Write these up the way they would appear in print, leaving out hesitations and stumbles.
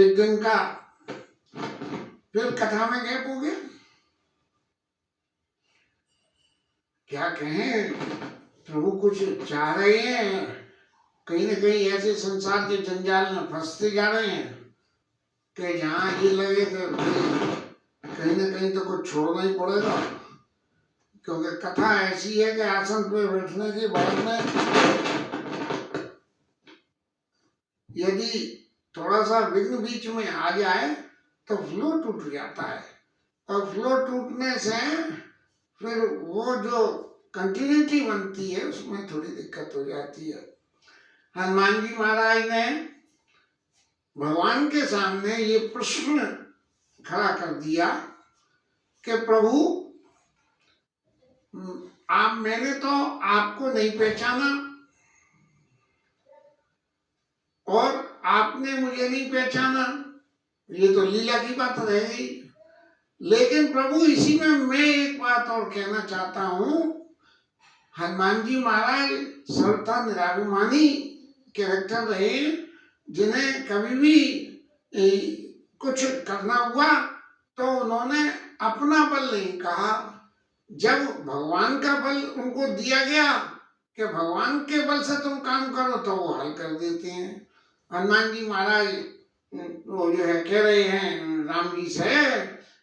एक दिन का फिर कथा में गैप हो गया। क्या कहें, प्रभु कुछ चाह रहे हैं, कहीं न कहीं ऐसे संसार के जंजाल में फंसते जा रहे हैं कि जहाँ ये लगे कि कहीं न कहीं तो कुछ छोड़ना ही पड़ेगा, क्योंकि कथा ऐसी है कि आसन पे बैठने के बाद में यदि थोड़ा सा विघ्न बीच में आ जाए तो फ्लो टूट जाता है, और फ्लो टूटने से फिर वो जो कंटिन्यूटी बनती है उसमें थोड़ी दिक्कत हो जाती है। हनुमान जी महाराज ने भगवान के सामने ये प्रश्न खड़ा कर दिया कि प्रभु मैंने तो आपको नहीं पहचाना और आपने मुझे नहीं पहचाना, ये तो लीला की बात रह गई। लेकिन प्रभु इसी में मैं एक बात और कहना चाहता हूँ, हनुमान जी महाराज सर्वथा निराभिमानी कैरेक्टर रहे, जिन्हें कभी भी कुछ करना हुआ तो उन्होंने अपना बल नहीं कहा। जब भगवान का बल उनको दिया गया कि भगवान के बल से तुम काम करो, तो वो हल कर देते हैं। हनुमान जी महाराज वो जो है कह रहे हैं राम जी से,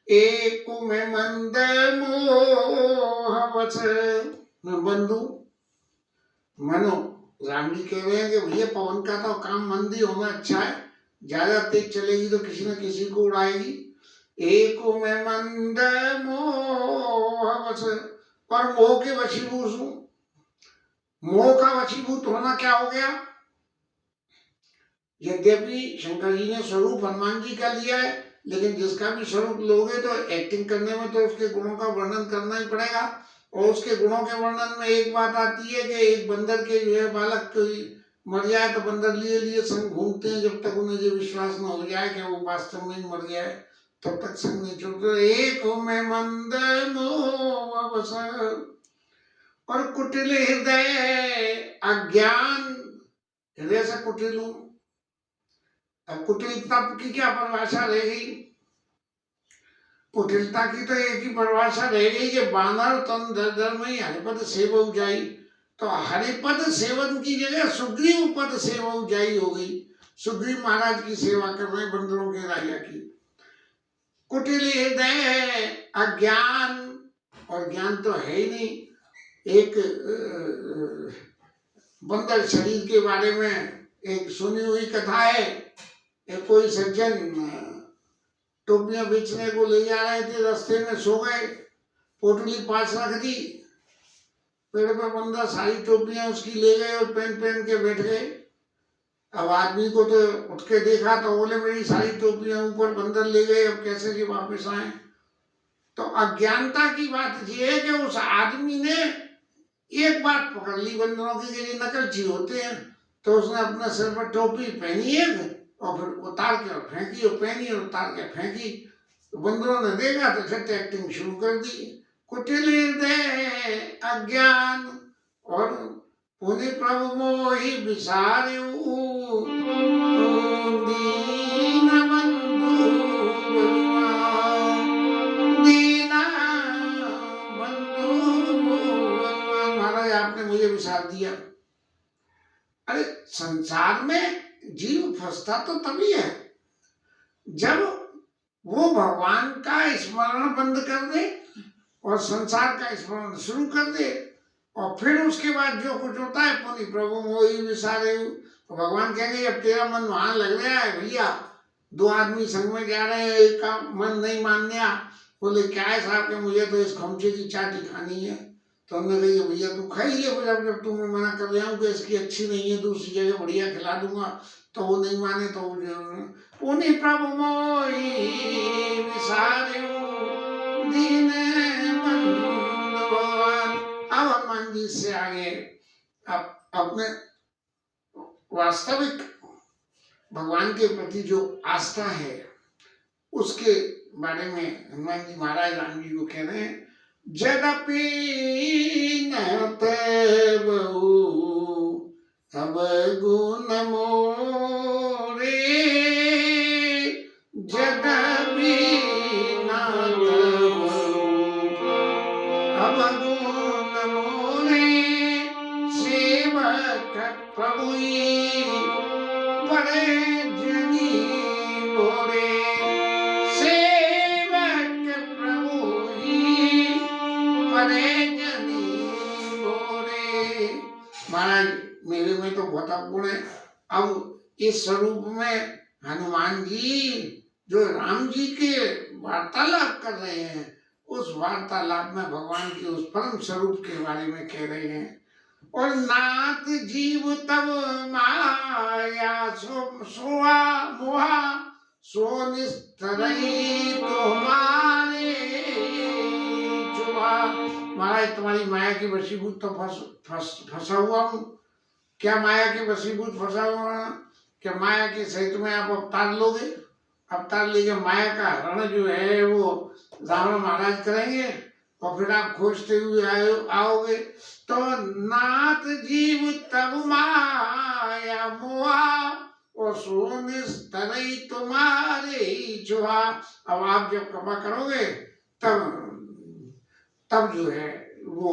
एक में मंद मोह बस बंधु मनो। राम जी कह रहे हैं कि भैया पवन का तो काम मंद ही होना अच्छा है, ज्यादा तेज चलेगी तो किसी न किसी को उड़ाएगी। एक में मंद मोह बस, और मोह के वशीभूत हूं। मोह का वशीभूत होना क्या हो गया? यद्यपि शंकर जी ने स्वरूप हनुमान जी का लिया है, लेकिन जिसका भी स्वरूप लोगे तो एक्टिंग करने में तो उसके गुणों का वर्णन करना ही पड़ेगा। और उसके गुणों के वर्णन में एक बात आती है कि एक बंदर के जो है बालक कोई मर जाए तो बंदर लिए लिए संग घूमते हैं, जब तक उन्हें ये विश्वास न हो जाए कि वो वास्तव में मर गया है, तब तक संग नहीं छोड़ते। एक में मंद मोह बस, और कुटिल हृदय अज्ञान। हृदय से कुटिल हूं। अब कुटिलता की क्या परिभाषा रह गई? कुटिलता की तो एक ही परिभाषा रह गई कि बानर तन दर दर में ही हरिपद सेवक जाई। तो हरिपद सेवन की जगह सुग्रीव पद सेवक जाई हो गई। सुग्रीव महाराज की सेवा कर रहे बंदरों के राजा की। कुटिल हृदय अज्ञान, और ज्ञान तो है ही नहीं। एक बंदर शरीर के बारे में एक सुनी हुई कथा है। एक कोई सज्जन टोपियां बेचने को ले जा रहे थे, रास्ते में सो गए, पोटली पास रख दी, पेड़ पे बंदा सारी टोपियां उसकी ले गए और पहन के बैठ गए। अब आदमी को तो उठ के देखा तो बोले मेरी सारी टोपियां ऊपर बंदर ले गए, अब कैसे जी वापस आए? तो अज्ञानता की बात ये है कि उस आदमी ने एक बात पकड़ ली बंदरों की, कि ये नकलची होते हैं, तो उसने अपने सिर पर टोपी पहनी है और फिर उतार के और फेंकी, और पहनी और उतार के फेंकी। तो बंदरों ने देखा तो झट एक्टिंग शुरू कर दी। कुटिल हृदय अज्ञान, और पुनि प्रभु मोहि विसार्यु, दीन बंधु दीन बंधु महाराज आपने मुझे विसार दिया। अरे संसार में जीव फंसता तो तभी है जब वो भगवान का स्मरण बंद कर दे और संसार का स्मरण शुरू कर दे, और फिर उसके बाद जो कुछ होता है पुनि प्रभु मोहि विसार्यु। तो भगवान कहेंगे अब तेरा मन वहां लग रहा है भैया, दो आदमी संग में जा रहे हैं, एक का मन नहीं मान लिया, बोले क्या है साहब के मुझे तो इस खमचे की चाटी खानी है। तो हमने कही भैया तू खा ही ले, जब तुम्हें मना कर रहा हूँ कि इसकी अच्छी नहीं है, दूसरी जगह बढ़िया खिला दूंगा, तो वो नहीं माने तो पुनि प्रभु मोहि विसार्यु दीन बंधु भगवान। अब हनुमान जी से आगे अपने वास्तविक भगवान के प्रति जो आस्था है उसके बारे में हनुमान जी महाराज राम जी को कह रहे हैं, जदपि न बहु अब गुण मोरे अवगुण मोरे सेवक प्रभुई परे जनी मोरे सेवक प्रभुई परे जनी मोरे। महाराज मेरे में तो बहुत अवगुण है। अब इस स्वरूप में हनुमान जी जो राम जी के वार्तालाप कर रहे हैं, उस वार्तालाप में भगवान के उस परम स्वरूप के बारे में कह रहे हैं। और नाथ जीव तब माया सोआ मोहा सो निस्तरई तुम्हारे जुआ। महाराज तुम्हारी माया की वशीभूत तो फंसा हुआ हूँ। क्या माया के वशीभूत फंसा हुआ? क्या माया के सहित में आप अवतार लोगे? अवतार लेके माया का हरण जो है वो रावण महाराज करेंगे और फिर आप खोजते हुए आओगे। तो नाथ जीव तब माया मोहा और सोनिस्तरई तुम्हारे जुआ। अब आप जब कृपा करोगे तब जो है वो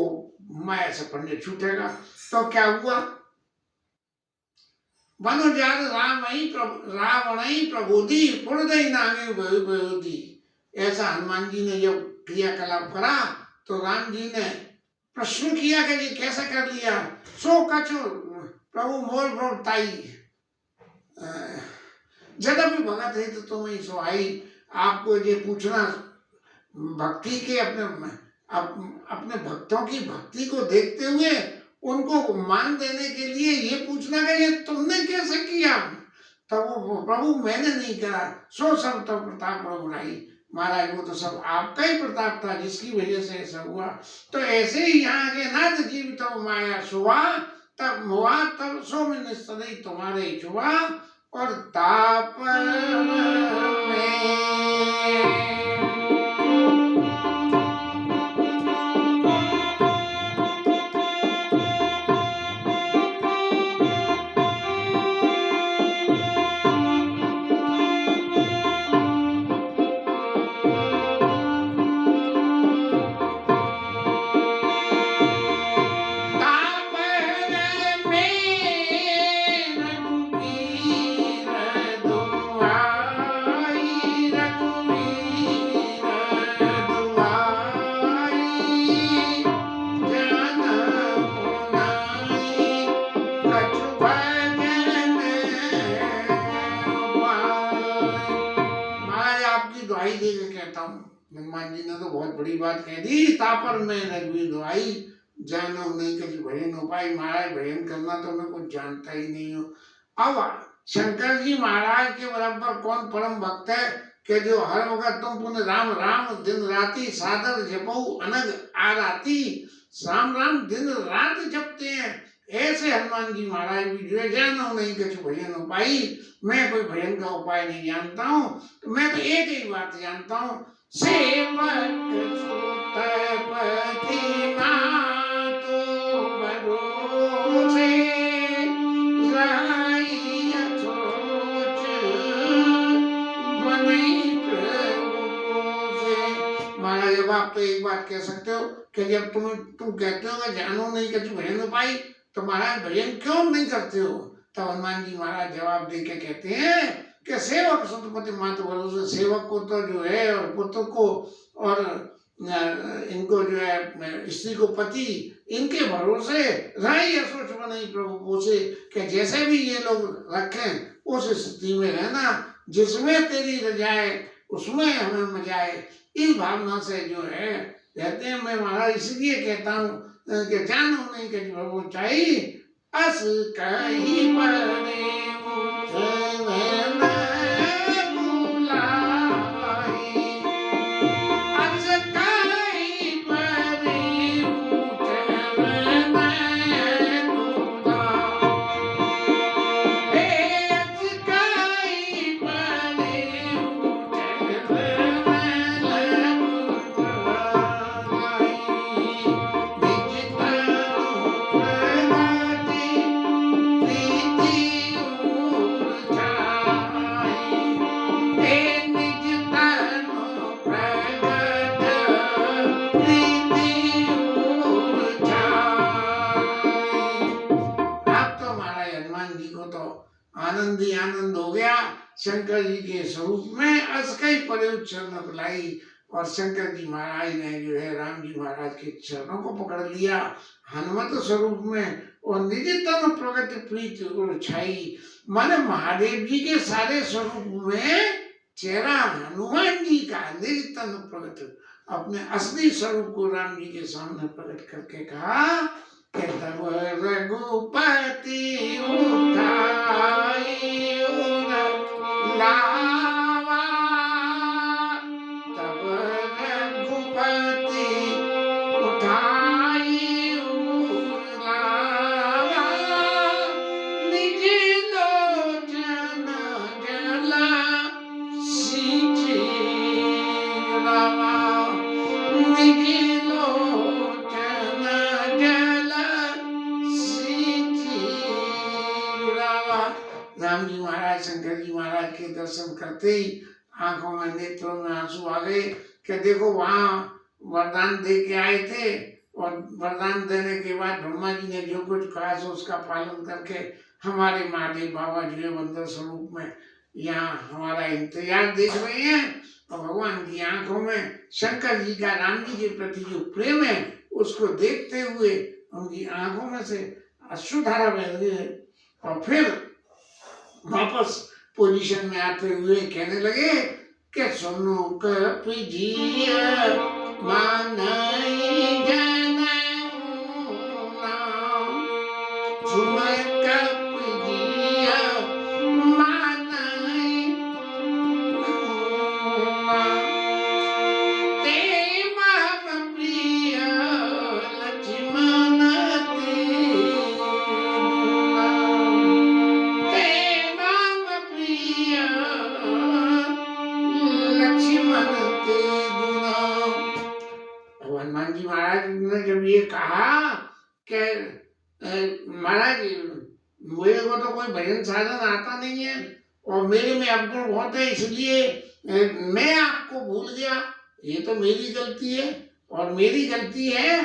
माया से पंजे छूटेगा। तो क्या हुआ? वनुजात रावणई प्रबोधि पुरदई नामे बयोधि। ऐसा हनुमान जी ने जब क्रियाकलाप करा तो राम जी ने प्रश्न किया कि ये कैसे कर लिया। सो कछु प्रभु मोर प्रभुताई जदपि भगत है तो तुम्हें सो आई। आपको ये पूछना भक्ति के अपने भक्तों की भक्ति को देखते हुए उनको मान देने के लिए ये पूछना कि ये तुमने कैसे किया। तब वो प्रभु मैंने नहीं करा, सो सब तो प्रताप प्रभुराई। महाराज वो तो सब आपका ही प्रताप था जिसकी वजह से ऐसा हुआ। तो ऐसे ही यहाँ के नाथ जीव तब माया सुहा तब मुआ तब सो में निस्तरई तुम्हारे छुआ और ताप में। हनुमान जी ने तो बहुत बड़ी बात कह दी। तापर में रघुवीर दुआई जानो नहीं कभी भजन हो पाई। महाराज भजन करना तो मैं कुछ जानता ही नहीं हूँ। अब शंकर जी महाराज के बराबर कौन परम भक्त है कि जो हर वक्त तुम पुण्य राम राम दिन राति सादर जपऊ अनग आराती। राम राम दिन रात जपते हैं। ऐसे हनुमान जी महाराज भी जो है जानो नहीं कुछ भजन हो पाई। मैं कोई भजन का उपाय नहीं जानता हूँ। तो मैं तो एक ही बात जानता हूँ, सेवक सुतपति मातु भरोसे राई अछोच बनई प्रभु से। महाराज जब आप तो एक बात कह सकते हो कि जब तुम कहते हो कि जानो नहीं कुछ भजन हो पाई तो महाराज भजन क्यों नहीं करते हो। तब हनुमान जी महाराज जवाब दे के कहते हैं कि सेवक सुतपति मातु भरोसे। सेवक को तो जो है और पुत्र को और इनको जो है स्त्री को पति इनके भरोसे राई असोच बनई प्रभु पोसे। कि जैसे भी ये लोग रखें उस स्थिति में रहना जिसमें तेरी रजाए उसमें हमें मजाए। इस भावना से जो है कहते हैं। मैं महाराज इसलिए कहता हूँ कि जानो नहीं कि प्रभु चाहिए अस कहीं परे आनंद ही आनंद हो गया शंकर जी के स्वरूप में। अस कई परे चरण बुलाई, और शंकर जी महाराज ने जो है राम जी महाराज के चरणों को पकड़ लिया हनुमत स्वरूप में, और निज तन प्रगति प्रीत गुण छाई। माने महादेव जी के सारे स्वरूप में चेहरा हनुमान जी का निज तन प्रगट, अपने असली स्वरूप को राम जी के सामने प्रकट करके कहा कि तब रघुपति उठाई लावा, तब रघुपति उठाई लावा, निज लोचन जल सींचे लावा, निज लोचन जल सींचे लावा। राम जी महाराज शंकर जी महाराज के दर्शन करते ही आंखों में नेत्रों में आंसू आ गए कि देखो वहां वरदान दे के आए थे, और वरदान देने के बाद ब्रह्मा जी ने जो कुछ कहा सो उसका पालन करके हमारे महादेव बाबा जो है बंदर स्वरूप में यहाँ हमारा इंतजार देख रहे हैं। और भगवान की आंखों में शंकर जी का राम जी के प्रति जो प्रेम है उसको देखते हुए उनकी आंखों में से अश्रुधारा बह रही है, और फिर वापस पोजीशन में आते हुए कहने लगे कि सुनो कपिजिया मानई जनऊ नाम, सुनो कपिजिया मानई नाम, ते मम प्रिय लक्ष्मण हनुमान जी महाराज ने जब ये कहा कि महाराज मेरे को तो कोई भजन साधन आता नहीं है और मेरे में अवगुण बहुत है, इसलिए मैं आपको भूल गया, ये तो मेरी गलती है। और मेरी गलती है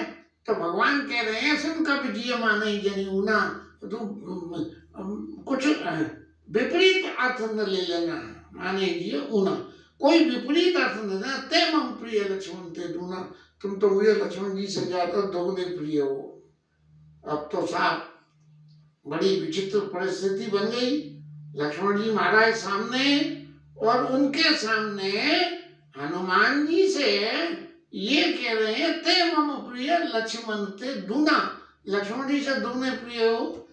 तो भगवान कह रहे हैं सुन कब जिय माने जनी ना, तुम कुछ विपरीत अर्थ न ले लेना, माने जिय ऊना, कोई विपरीत अर्थ न लेना। ते मम प्रिय लक्ष्मण ते दूना, तुम तो मुझे लक्ष्मण जी से ज्यादा दोगुने प्रिय हो। अब तो साहब बड़ी विचित्र परिस्थिति बन गई। लक्ष्मण जी महाराज सामने और उनके सामने हनुमान जी से ये कह रहे हैं ते मम प्रिय लक्ष्मण ते दूना, लक्ष्मण जी से दुगने प्रिय हो।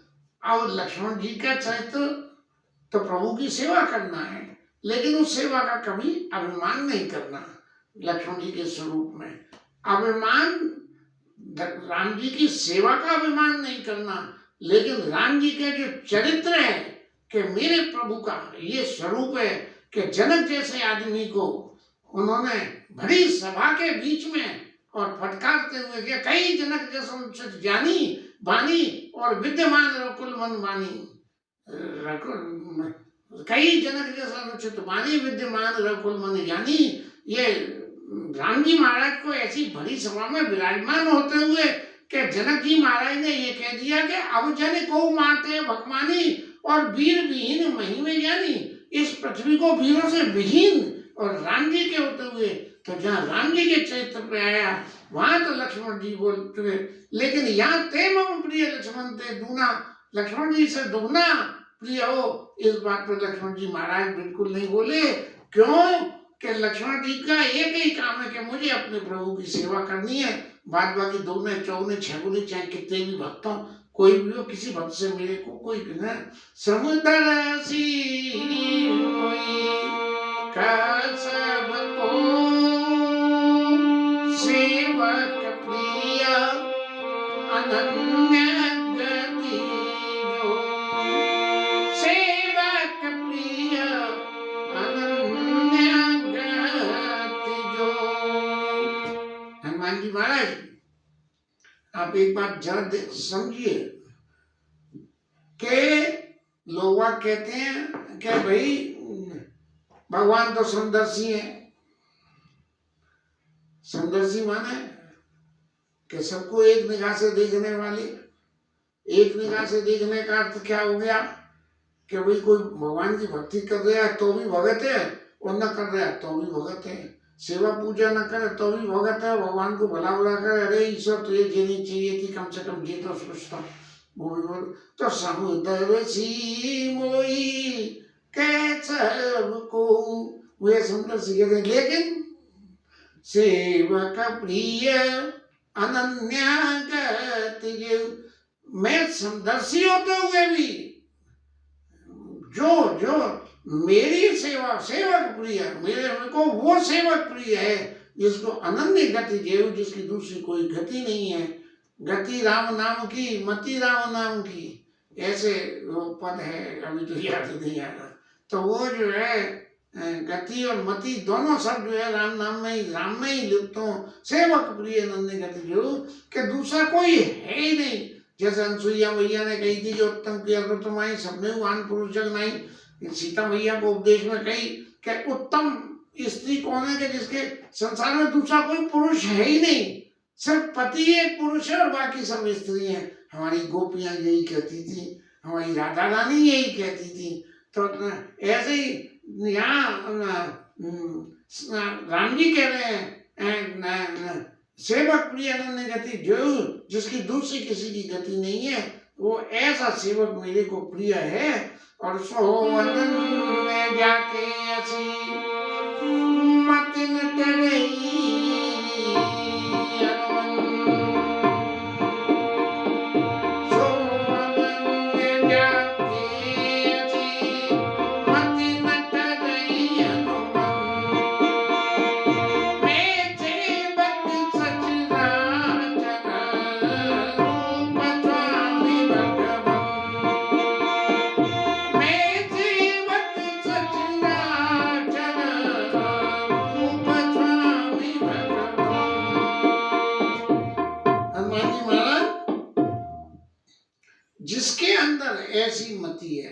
और लक्ष्मण जी का चरित्र तो प्रभु की सेवा करना है, लेकिन उस सेवा का कभी अभिमान नहीं करना। लक्ष्मण जी के स्वरूप में अभिमान, राम जी की सेवा का अभिमान नहीं करना, लेकिन राम जी के जो चरित्र है कि मेरे प्रभु का ये स्वरूप है कि जनक जैसे आदमी को उन्होंने बड़ी सभा के बीच में और फटकारते हुए कि कई जनक जैसा ज्ञानी बानी और विद्यमान रकुल मन बानी, कई जनक जैसा अनुचित बानी विद्यमान रकुल मन ज्ञानी। ये राम जी महाराज को ऐसी बड़ी सभा में विराजमान होते हुए कि जनक जी महाराज ने ये कह दिया कि अब जन को माते भगवानी और वीर विहीन महिमे ज्ञानी, इस पृथ्वी को वीरों से विहीन और राम जी के होते हुए, तो जहाँ राम जी के चरित्र पे आया वहां तो लक्ष्मण जी बोलते, लेकिन यहाँ ते मम प्रिय लक्ष्मण ते दूना, लक्ष्मण जी से दुगना प्रिय हो, इस बात पर लक्ष्मण जी महाराज बिल्कुल नहीं बोले। क्यों कि लक्ष्मण जी का एक ही काम है कि मुझे अपने प्रभु की सेवा करनी है, बाद बाकी दोगुने चौगुने छगुने चाहे कितने भी भक्त हो, कोई भी हो, किसी भक्त से मेरे को कोई बिना समुद्र सी सब को सेवक प्रिय अनन्य गति जो, सेवक प्रिय अनन्य गति जो। हनुमान जी महाराज आप एक बात जरा समझिए कि लोग कहते हैं कि भाई भगवान तो समदर्शी है। समदर्शी माने कि सबको एक निगाह से देखने वाले। एक निगाह से देखने का अर्थ क्या हो गया कि भाई कोई भगवान की भक्ति कर रहा है तो भी भगत है, और न कर रहा है तो भी भगत है। सेवा पूजा न करे तो भी भगत है, भगवान को भला बुरा करे, अरे ईश्वर तुझे देनी चाहिए थी, कम से कम ये तो सोचता। वो भी बोल तो समुद्र सी मोई कै सबको, वे सुंदर सी कहते हैं, लेकिन सेवक प्रिय अनन्या गति मैं समदर्शी होते हुए भी जो जो मेरी सेवा सेवक प्रिय, मेरे को वो सेवक प्रिय है जिसको अनन्य गति देव, जिसकी दूसरी कोई गति नहीं है। गति राम नाम की, मति राम नाम की, ऐसे वो पद है, अभी तो याद नहीं आ रहा। तो वो जो है गति और मति दोनों शब्द जो है राम में ही लिप्त हो। सेवक प्रिय अनन्य गति जो कि दूसरा कोई है ही नहीं। जैसे अनसुईया मैया ने कही थी जो उत्तम की अग्रतमाई सबने वान पुरुष जग नहीं, सीता मैया को उपदेश में कही कि उत्तम स्त्री कौन है कि जिसके संसार में दूसरा कोई पुरुष है ही नहीं, सिर्फ पति एक पुरुष है और बाकी सब स्त्री हैं। हमारी गोपियां यही कहती थी, हमारी राधा रानी यही कहती थी। तो ऐसे ही यहाँ राम जी कह रहे हैं सेवक प्रिय अनन्य गति जो, जिसकी दूसरी किसी की गति नहीं है, वो ऐसा सेवक मेरे को प्रिय है। और सो अनन्य जाके ऐसी मतिन टरई, जिसके अंदर ऐसी मति है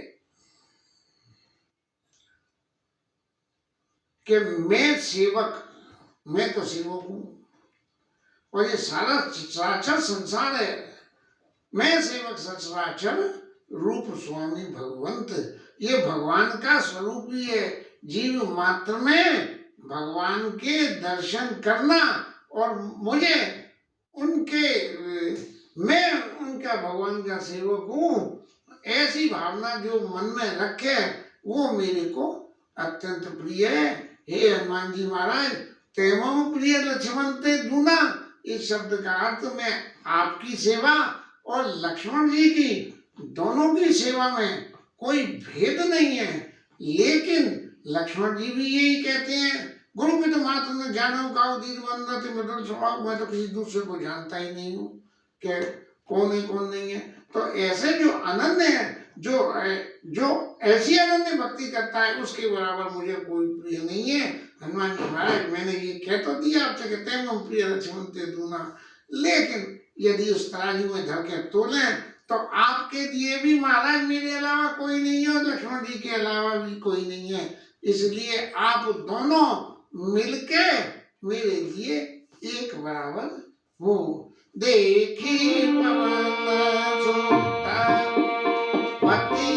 कि मैं सेवक, मैं तो सेवक हूं और ये सारा सचराचर संसार है, मैं सेवक सचराचर रूप स्वामी भगवंत, ये भगवान का स्वरूप ही है। जीव मात्र में भगवान के दर्शन करना और मुझे उनके, मैं उनका भगवान का सेवक हूँ, ऐसी भावना जो मन में रखे वो मेरे को अत्यंत प्रिय है। हे हनुमान जी महाराज, तेमो प्रिय लक्ष्मण ते दूना, इस शब्द का अर्थ मैं आपकी सेवा और लक्ष्मण जी की दोनों की सेवा में कोई भेद नहीं है। लेकिन लक्ष्मण जी भी यही कहते हैं, गुरु पिता मात्र ने जानो का दीद वंदते मृदुल स्वभाव, मैं तो किसी दूसरे को जानता ही नहीं हूँ कि कौन है कौन नहीं है। तो ऐसे जो अनन्य है, जो ऐसी अनन्य भक्ति करता है, उसके बराबर मुझे कोई प्रिय नहीं है। हनुमान जी महाराज, मैंने ये कह तो दिया आपसे कि तेमो प्रिय लक्ष्मण ते दूना, लेकिन यदि उस तराजू में धर के तोले तो आपके लिए भी महाराज मेरे अलावा कोई नहीं है और लक्ष्मण जी के अलावा भी कोई नहीं है। इसलिए आप दोनों मिलके मेरे लिए एक बराबर हो। देखी पवन सुता पति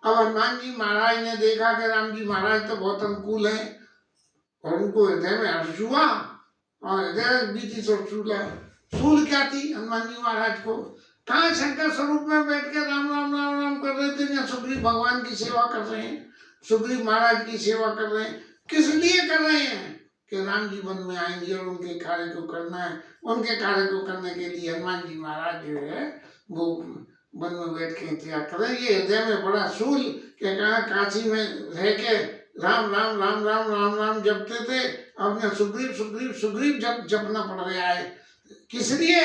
हनुमान जी महाराज ने देखा कि राम जी महाराज तो बहुत अनुकूल हैं और उनको हृदय में हर्ष हुआ और हृदय बीती सूल क्या थी हनुमान जी महाराज को, कहाँ शंकर स्वरूप में बैठ के राम राम राम राम कर रहे थे, या सुग्रीव भगवान की सेवा कर रहे हैं, सुग्रीव महाराज की सेवा कर रहे हैं। किस लिए कर रहे हैं कि राम जी वन में आएंगे और उनके कार्य को करना है। उनके कार्य को करने के लिए हनुमान जी महाराज जो है वो वन में बैठ के इंतजार कर रहे हैं। ये हृदय में बड़ा सूल के कहा काशी में रह के राम राम राम राम राम राम जपते थे, अब सुग्रीव सुग्रीव सुग्रीव जपना पड़ रहा है। किस लिए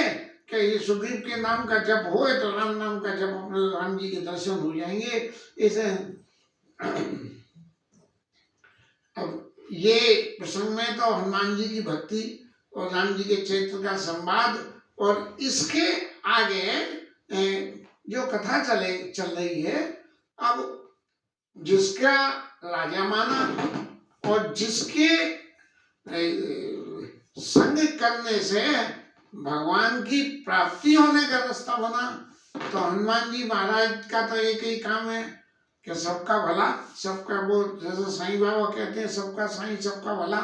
कि ये सुग्रीव के नाम का जप हो तो राम नाम का जप अपने राम जी के दर्शन हो जाएंगे। इसे अब ये प्रसंग में तो हनुमान जी की भक्ति और राम जी के चरित्र का संवाद, और इसके आगे जो कथा चल रही है, अब जिसका राजा माना और जिसके संग करने से भगवान की प्राप्ति होने का रास्ता बना, तो हनुमान जी महाराज का तो एक ही काम है कि सबका भला, सबका, वो जैसे साईं बाबा कहते हैं सबका साईं सबका भला।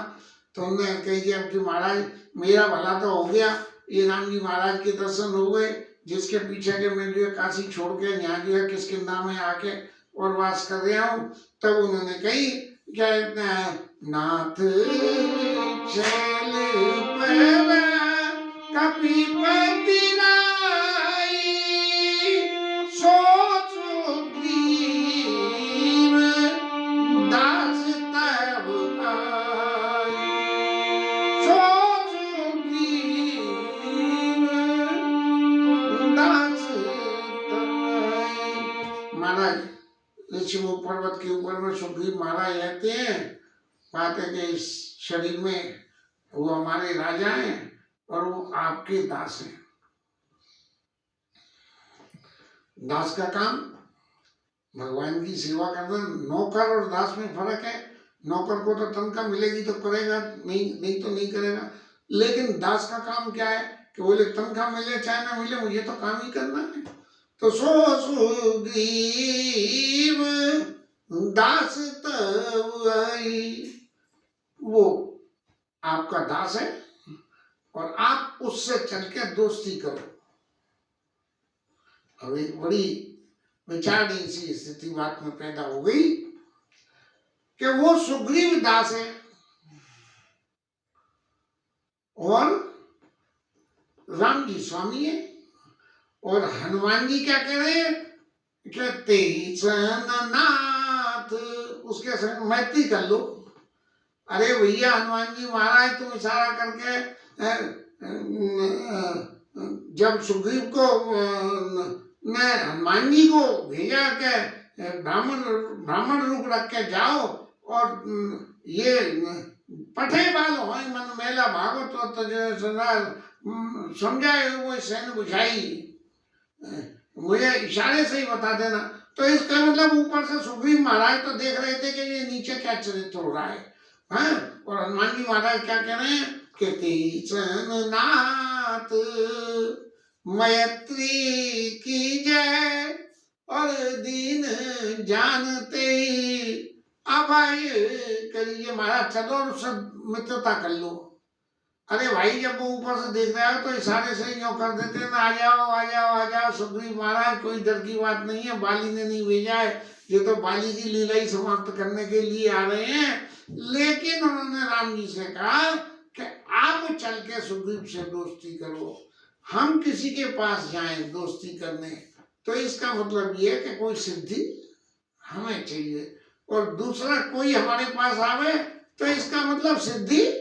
तो उन्होंने कही कि अब कि महाराज मेरा भला तो हो गया, ये राम जी महाराज के दर्शन हो गए, जिसके पीछे के मैं जो है काशी छोड़ के यहाँ जो है किष्किंधा में आके और वास कर रहा हूँ। तब उन्होंने कही क्या, नाथ चल पर कपीपति राई, सोच ग्रीव दास तब आई, सोच ग्रीव दास तब आई। महाराज ऋषिमुख पर्वत के ऊपर में सुग्रीव महाराज रहते हैं, पाते के इस शरीर में वो हमारे राजा हैं और वो आपके दास हैं। दास का काम भगवान की सेवा करना। नौकर और दास में फर्क है। नौकर को तो तनख्वाह मिलेगी तो करेगा, नहीं तो नहीं करेगा। लेकिन दास का काम क्या है कि बोले तनख्वाह मिले चाहे ना मिले, मुझे तो काम ही करना है। तो सो सुग्रीव दास तब आई, वो आपका दास है और आप उससे चल के दोस्ती करो। अब एक बड़ी विचारणीय सी स्थिति बात में पैदा हो गई कि वो सुग्रीव दास है और राम जी स्वामी है, और हनुमान जी क्या कह रहे हैं कि तेरी नाथ, उसके संग मैत्री कर लो। अरे भैया हनुमान जी महाराज, तुम इशारा करके जब सुग्रीव को ने हनुमान जी को भेजा के ब्राह्मण रूप रख के जाओ और ये पठे बालो हो मन मेला भागो तो समझाए वो सैन बुझाई, मुझे इशारे से ही बता देना। तो इसका मतलब ऊपर से सुग्रीव महाराज तो देख रहे थे कि ये नीचे क्या चरित्र हो रहा है, हाँ? और हनुमान जी महाराज क्या कह रहे हैं कि तीचन नाथ मैत्री की जय और दीन जानते अभय करिए। महाराज चलो और उससे मित्रता कर लो। अरे भाई जब वो ऊपर से देख रहा है तो इशारे से यूँ कर देते हैं ना, आ जाओ आ जाओ आ जाओ सुग्रीव महाराज, कोई डर की बात नहीं है, बाली ने नहीं भेजा है, ये तो बाली की लीला ही समाप्त करने के लिए आ रहे हैं। लेकिन उन्होंने राम जी से कहा कि आप चल के सुग्रीव से दोस्ती करो, हम किसी के पास जाएं दोस्ती करने, तो इसका मतलब ये है कि कोई सिद्धि हमें चाहिए, और दूसरा कोई हमारे पास आवे तो इसका मतलब सिद्धि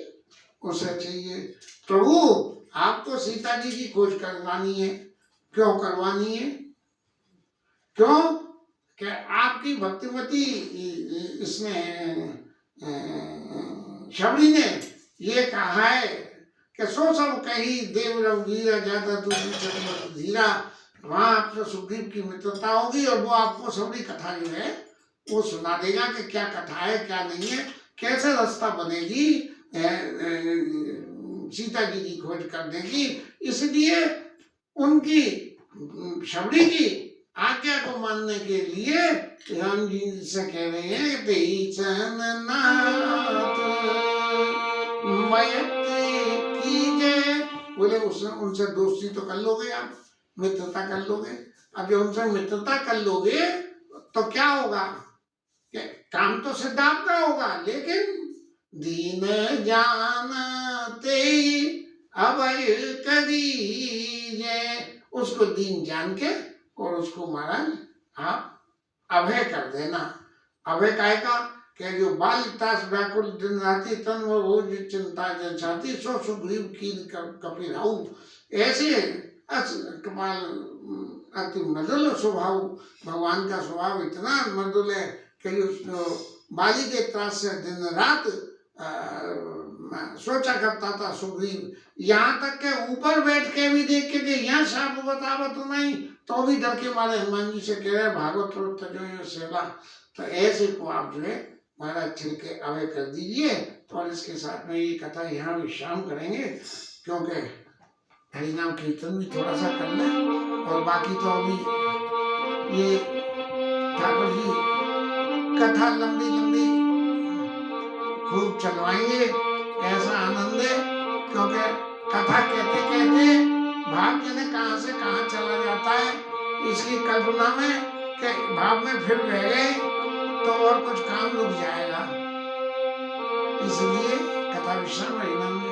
उसे चाहिए। प्रभु आपको सीता जी की खोज करवानी है। क्यों करवानी है? क्यों कि आपकी भक्तिमती इसने शबरी ने ये कहा है कि सो सब कही देव रघुवीरा ज्यादा तू धीरा, वहां आपसे सुग्रीव की मित्रता होगी और वो आपको सबरी कथा जो है वो सुना देगा कि क्या कथा है क्या नहीं है, कैसे रास्ता बनेगी, सीता जी की खोज कर देगी। इसलिए उनकी शबरी की आज्ञा को मानने के लिए राम जी से कह रहे हैं तेईचन नाथ मैत्री कीजिए। बोले उनसे दोस्ती तो कर लोगे आप, मित्रता कर लोगे। अब जब उनसे मित्रता कर लोगे तो क्या होगा कि काम तो सिद्ध आपका होगा, लेकिन दीन जानते अभय करीजे, उसको दीन जान के और उसको महाराज आप अभय कर देना। अभय काय का कि जो बालिकास व्याकुल दिन राति तन वो रोज चिंता जन छाती, सो सुग्रीव की कपिराऊ। ऐसे कमाल अति मधुर स्वभाव, भगवान का स्वभाव इतना मधुर है कि उस बाली के त्रास से दिन रात मैं सोचा करता था सुग्रीव, यहाँ तक के ऊपर बैठ के भी देख के कि यहाँ साप बतावत नहीं, तो भी डर के मारे हनुमान जी से कह रहे भागवत जो ये सेला। तो ऐसे को आप जो है महाराज छिड़के आवे कर दीजिए। तो और इसके साथ में ये कथा यहाँ विश्राम करेंगे, क्योंकि हरिनाम कीर्तन भी थोड़ा सा कर लें, और बाकी तो अभी ये ठाकुर जी कथा लंबी लंबी खूब चलवाएंगे, ऐसा आनंद है। क्योंकि कथा कहते कहते भाव ने कहां से कहां चला जाता है, इसकी कल्पना में कि भाव में फिर रह गए तो और कुछ काम रुक जाएगा, इसलिए कथा विश्राम हरिनाम में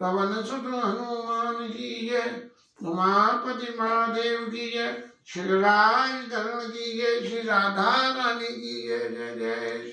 पवन सुत हनुमान की जय, उमापति महादेव की जय, श्री राज धरण की जय, श्री राधा रानी की जय। जय जय